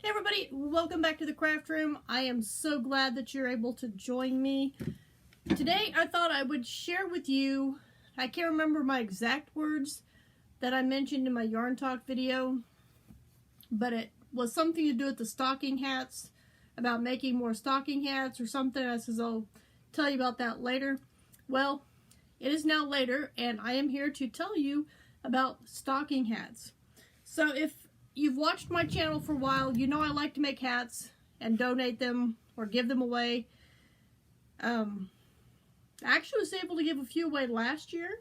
Hey everybody, welcome back to the craft room. I am so glad that you're able to join me. Today I thought I would share with you, I can't remember my exact words that I mentioned in my yarn talk video, but it was something to do with the stocking hats, about making more stocking hats or something. I says I'll tell you about that later. Well, it is now later and I am here to tell you about stocking hats. So if you've watched my channel for a while, you know I like to make hats and donate them or give them away. I actually was able to give a few away last year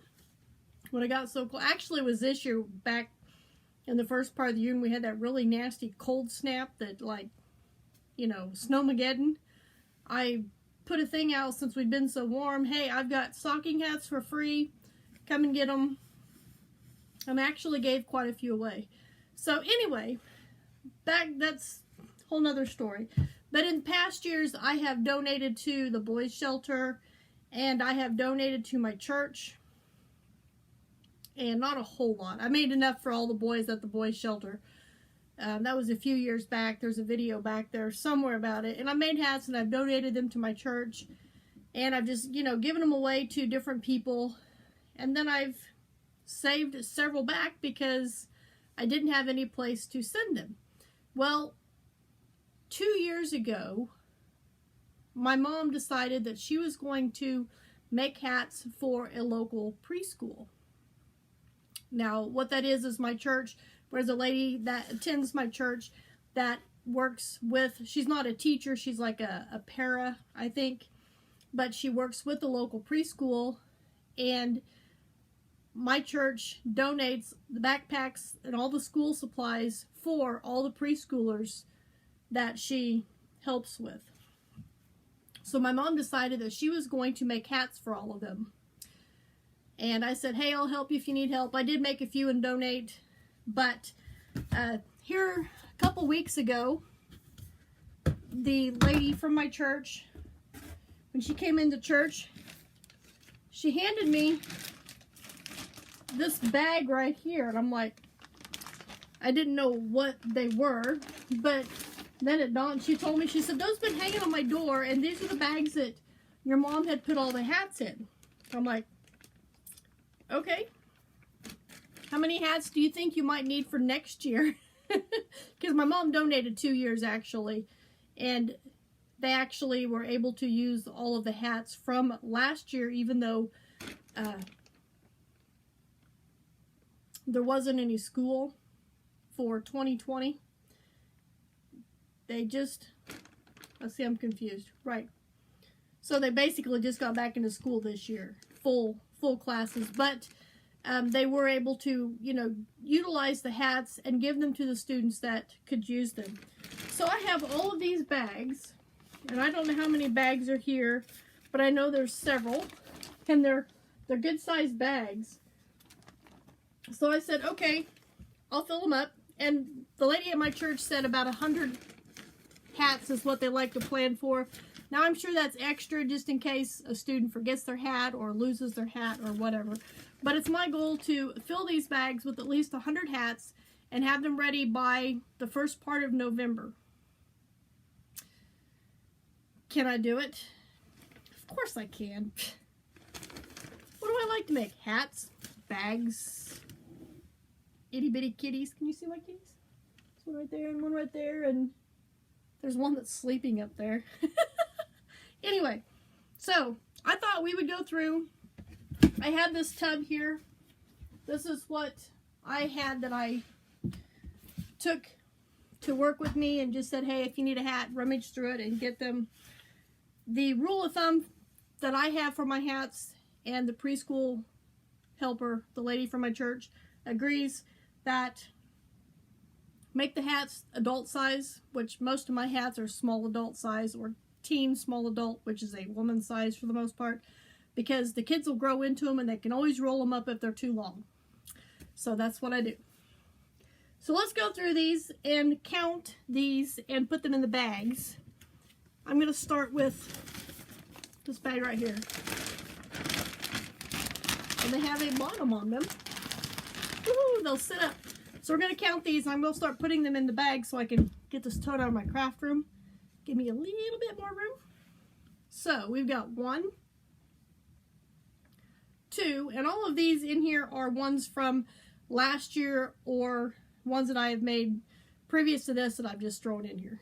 when I got so cold. Actually, it was this year, back in the first part of the year, when we had that really nasty cold snap that, like, you know, Snowmageddon. I put a thing out since we'd been so warm. Hey, I've got stocking hats for free. Come and get them. And I actually gave quite a few away. So anyway, that's a whole nother story. But in past years, I have donated to the boys' shelter, and I have donated to my church, and not a whole lot. I made enough for all the boys at the boys' shelter. That was a few years back. There's a video back there somewhere about it. And I made hats, and I've donated them to my church, and I've just, you know, given them away to different people. And then I've saved several back because I didn't have any place to send them. Well, 2 years ago, my mom decided that she was going to make hats for a local preschool. Now, what that is my church. There's a lady that attends my church that works with, she's not a teacher, she's like a para, I think, but she works with the local preschool, and my church donates the backpacks and all the school supplies for all the preschoolers that she helps with. So my mom decided that she was going to make hats for all of them. And I said, hey, I'll help you if you need help. I did make a few and donate. But here a couple weeks ago, the lady from my church, when she came into church, she handed me this bag right here, and I'm like, I didn't know what they were, but then it dawned. She told me, she said, those have been hanging on my door, and these are the bags that your mom had put all the hats in. I'm like, okay, how many hats do you think you might need for next year? Because my mom donated 2 years actually, and they actually were able to use all of the hats from last year, even though there wasn't any school for 2020. They just, let's see, I'm confused. Right. So they basically just got back into school this year, full classes, but they were able to, you know, utilize the hats and give them to the students that could use them. So I have all of these bags, and I don't know how many bags are here, but I know there's several, and they're good sized bags. So I said, okay, I'll fill them up. And the lady at my church said about 100 hats is what they like to plan for. Now, I'm sure that's extra just in case a student forgets their hat or loses their hat or whatever. But it's my goal to fill these bags with at least 100 hats and have them ready by the first part of November. Can I do it? Of course I can. What do I like to make? Hats, bags, itty bitty kitties. Can you see my kitties? There's one right there and one right there, and there's one that's sleeping up there. Anyway, so I thought we would go through. I had this tub here. This is what I had that I took to work with me and just said, hey, if you need a hat, rummage through it and get them. The rule of thumb that I have for my hats, and the preschool helper, the lady from my church, agrees that make the hats adult size, which most of my hats are small adult size, or teen small adult, which is a woman's size for the most part, because the kids will grow into them and they can always roll them up if they're too long. So that's what I do. So let's go through these and count these and put them in the bags. I'm going to start with this bag right here. And they have a bottom on them. Woohoo, they'll sit up. So we're going to count these, and I'm going to start putting them in the bag so I can get this tote out of my craft room. Give me a little bit more room. So we've got 1, 2, and all of these in here are ones from last year or ones that I have made previous to this that I've just thrown in here.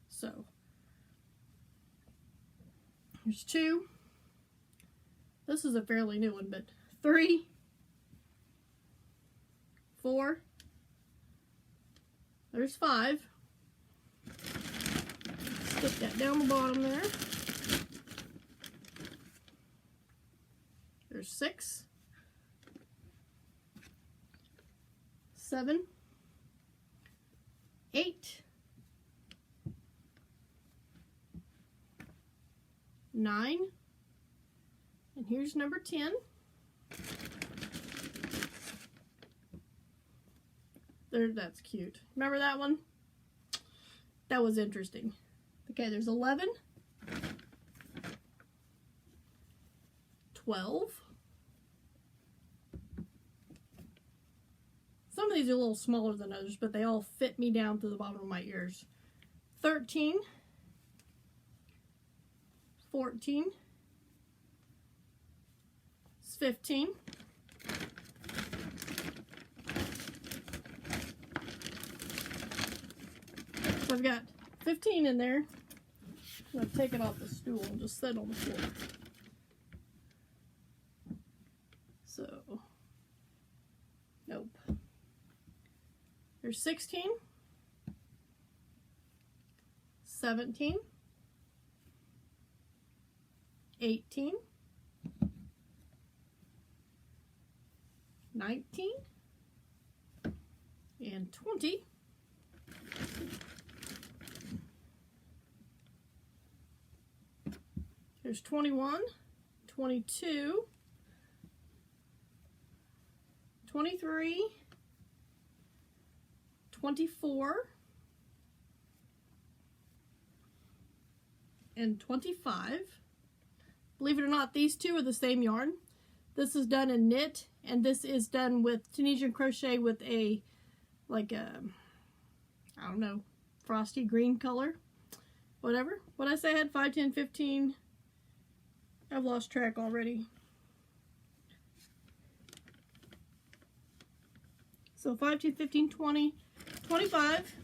So there's 2. This is a fairly new one, but 3, 4, there's 5. Stick that down the bottom there. There's 6, 7, 8, 9, and here's number 10. There, that's cute. Remember that one? That was interesting. Okay, there's 11, 12. Some of these are a little smaller than others, but they all fit me down to the bottom of my ears. 13, 14, 15, 'Cause I've got 15 in there. I'm going to take it off the stool and just set it on the floor. So, nope. There's 16, 17, 18, 19, and 20. There's 21, 22, 23, 24, and 25. Believe it or not, these two are the same yarn. This is done in knit, and this is done with Tunisian crochet with a, like a, I don't know, frosty green color. Whatever. What I say I had 5, 10, 15. I've lost track already. So 5, 10, 15, 20, 25.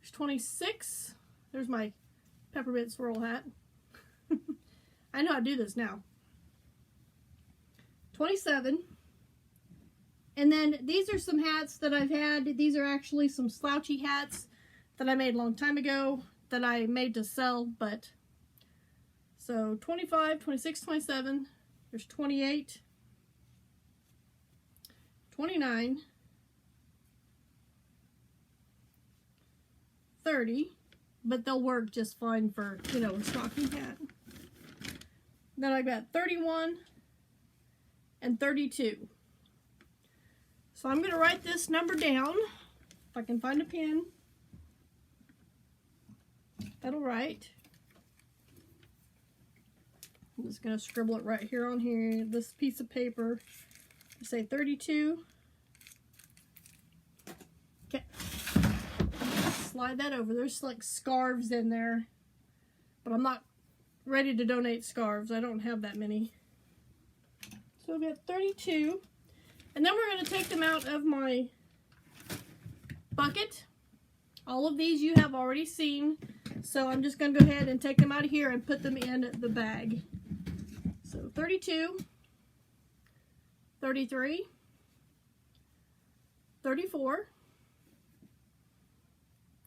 There's 26. There's my peppermint swirl hat. I know how to do this now. 27. And then these are some hats that I've had. These are actually some slouchy hats that I made a long time ago that I made to sell, but so 25, 26, 27, there's 28, 29, 30, but they'll work just fine for, you know, a stocking hat. Then I got 31 and 32. So I'm going to write this number down, if I can find a pen. That'll write. I'm just going to scribble it right here on here, this piece of paper. Say 32. Okay. Slide that over. There's like scarves in there, but I'm not ready to donate scarves. I don't have that many. So I've got 32. And then we're going to take them out of my bucket. All of these you have already seen. So I'm just going to go ahead and take them out of here and put them in the bag. So 32, 33, 34,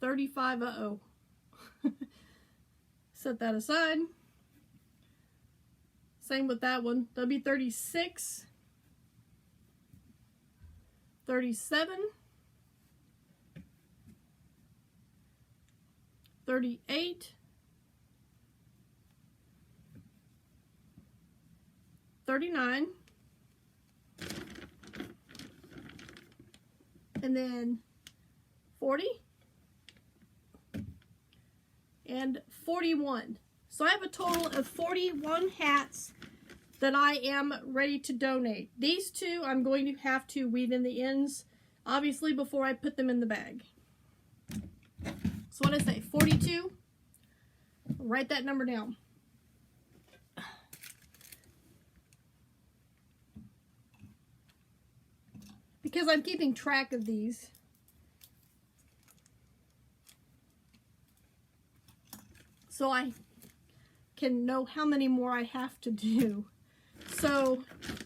35, uh-oh. Set that aside. Same with that one. That'll be 36, 37, 38, 39, and then 40, and 41. So I have a total of 41 hats that I am ready to donate. These two I'm going to have to weave in the ends obviously before I put them in the bag. So what did I say, 42? Write that number down. Because I'm keeping track of these. So I can know how many more I have to do. So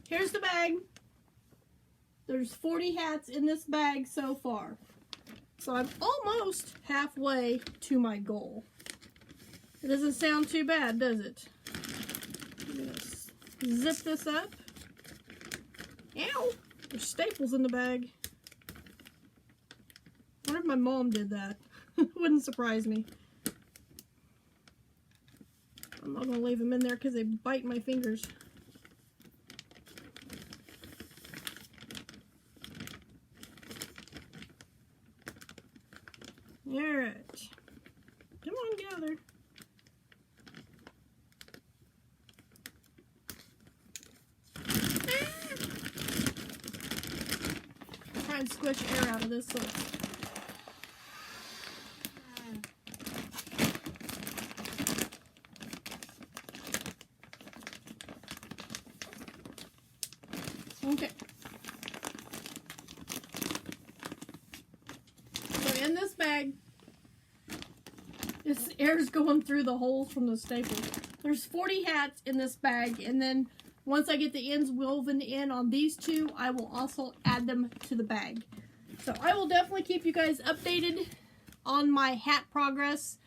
here's the bag. There's 40 hats in this bag so far. So I'm almost halfway to my goal. It doesn't sound too bad, does it? I'm gonna zip this up. Ow! There's staples in the bag. I wonder if my mom did that. Wouldn't surprise me. I'm not gonna leave them in there because they bite my fingers. Alright. Come on, get out there. Try and squish air out of this so okay. So in this bag, this air's going through the holes from the staples. There's 40 hats in this bag, and then once I get the ends woven in on these two, I will also add them to the bag. So I will definitely keep you guys updated on my hat progress.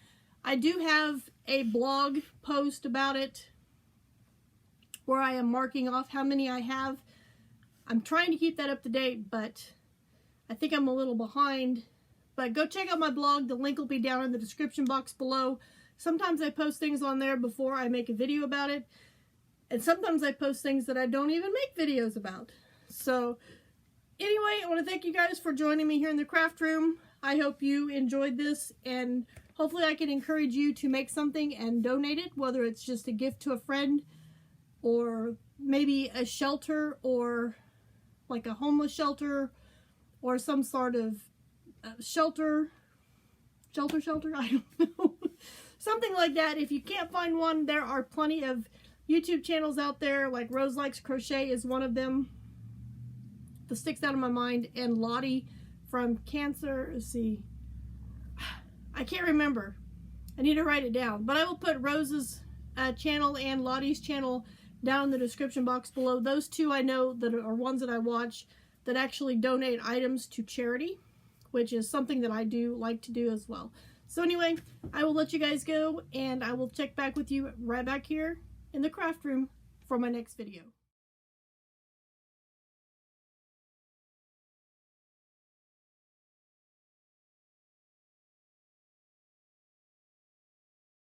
I do have a blog post about it where I am marking off how many I have. I'm trying to keep that up to date, but I think I'm a little behind. But go check out my blog. The link will be down in the description box below. Sometimes I post things on there before I make a video about it. And sometimes I post things that I don't even make videos about. So anyway, I want to thank you guys for joining me here in the craft room. I hope you enjoyed this, and hopefully I can encourage you to make something and donate it, whether it's just a gift to a friend or maybe a shelter, or like a homeless shelter, or some sort of shelter, I don't know. Something like that. If you can't find one, there are plenty of YouTube channels out there, like Rose Likes Crochet is one of them that sticks out of my mind, and Lottie from Cancer, let's see, I can't remember. I need to write it down, but I will put Rose's channel and Lottie's channel down in the description box below. Those two I know that are ones that I watch that actually donate items to charity, which is something that I do like to do as well. So anyway, I will let you guys go, and I will check back with you right back here in the craft room for my next video.